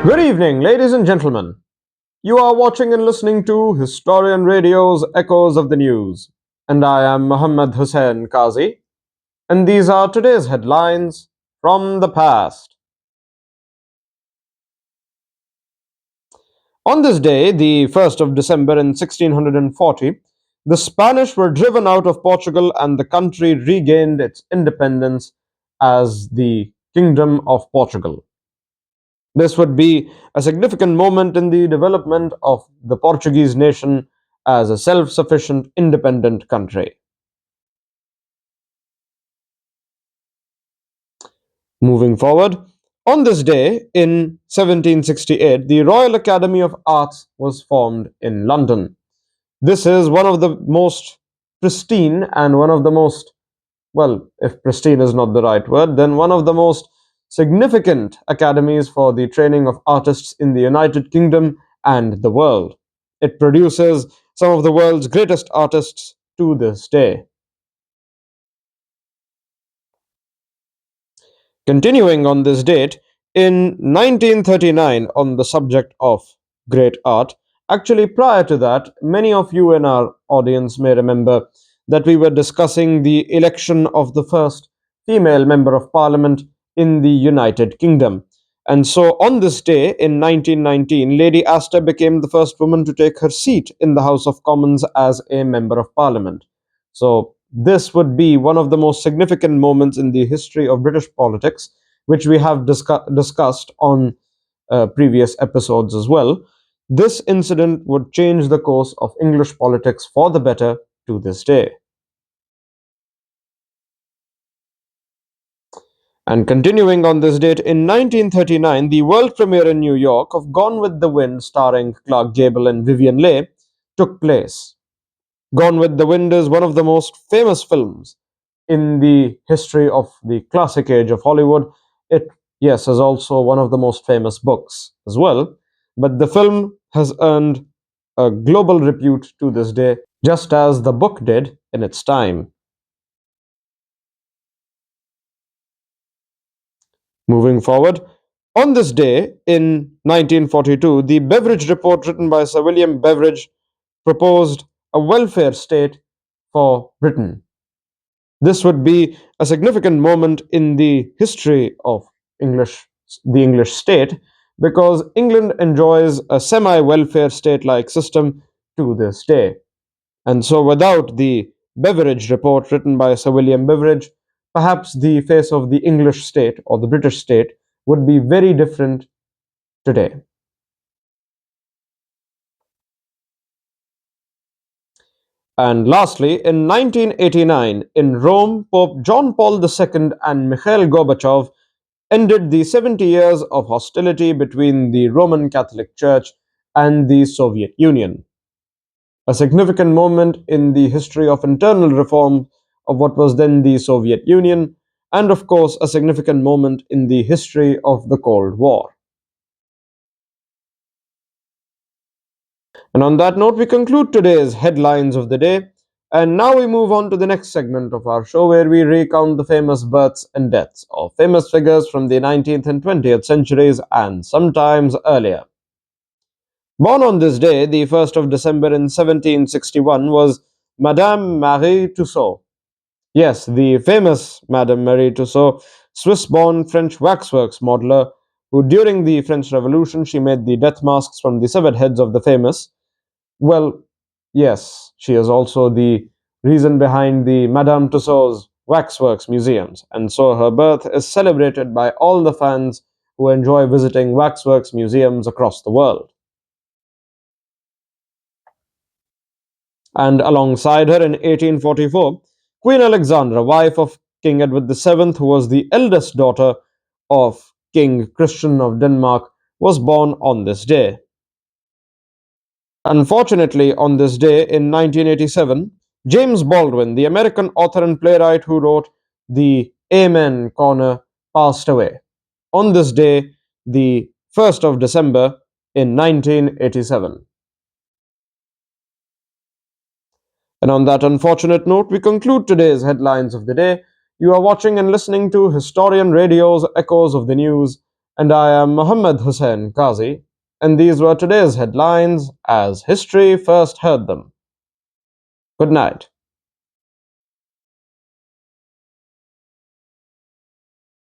Good evening, ladies and gentlemen. You are watching and listening to Historian Radio's Echoes of the News, and I am Muhammad Hussain Qazi, and these are today's headlines from the past. On this day, the 1st of December in 1640, the Spanish were driven out of Portugal and the country regained its independence as the Kingdom of Portugal. This would be a significant moment in the development of the Portuguese nation as a self sufficient, independent country. Moving forward, on this day in 1768, the Royal Academy of Arts was formed in London. This is one of the most pristine and one of the most, well, if pristine is not the right word, then one of the most significant academies for the training of artists in the United Kingdom and the world. It produces some of the world's greatest artists to this day. Continuing on this date, in 1939, on the subject of great art, actually prior to that, many of you in our audience may remember that we were discussing the election of the first female member of parliament in the United Kingdom. And so on this day in 1919, Lady Astor became the first woman to take her seat in the House of Commons as a member of parliament. So this would be one of the most significant moments in the history of British politics, which we have discussed on previous episodes as well. This incident would change the course of English politics for the better to this day. And continuing on this date, in 1939, the world premiere in New York of Gone with the Wind, starring Clark Gable and Vivien Leigh, took place. Gone with the Wind is one of the most famous films in the history of the classic age of Hollywood. It, yes, is also one of the most famous books as well. But the film has earned a global repute to this day, just as the book did in its time. Moving forward, on this day in 1942, the Beveridge Report, written by Sir William Beveridge, proposed a welfare state for Britain. This would be a significant moment in the history of the English state, because England enjoys a semi-welfare state-like system to this day. And so without the Beveridge Report, written by Sir William Beveridge, perhaps the face of the English state or the British state would be very different today. And lastly, in 1989, in Rome, Pope John Paul II and Mikhail Gorbachev ended the 70 years of hostility between the Roman Catholic Church and the Soviet Union. A significant moment in the history of internal reform of what was then the Soviet Union, and of course, a significant moment in the history of the Cold War. And on that note, we conclude today's headlines of the day. And now we move on to the next segment of our show, where we recount the famous births and deaths of famous figures from the 19th and 20th centuries and sometimes earlier. Born on this day, the 1st of December in 1761, was Madame Marie Tussaud. Yes, the famous Madame Marie Tussaud, Swiss-born French waxworks modeler, who during the French Revolution she made the death masks from the severed heads of the famous. Well, yes, she is also the reason behind the Madame Tussauds waxworks museums, and so her birth is celebrated by all the fans who enjoy visiting waxworks museums across the world. And alongside her in 1844, Queen Alexandra, wife of King Edward VII, who was the eldest daughter of King Christian of Denmark, was born on this day. Unfortunately, on this day in 1987, James Baldwin, the American author and playwright who wrote the Amen Corner, passed away. On this day, the 1st of December in 1987. And on that unfortunate note, we conclude today's headlines of the day. You are watching and listening to Historian Radio's Echoes of the News, And I am Muhammad Hussain Qazi, and these were today's headlines as history first heard them. Good night.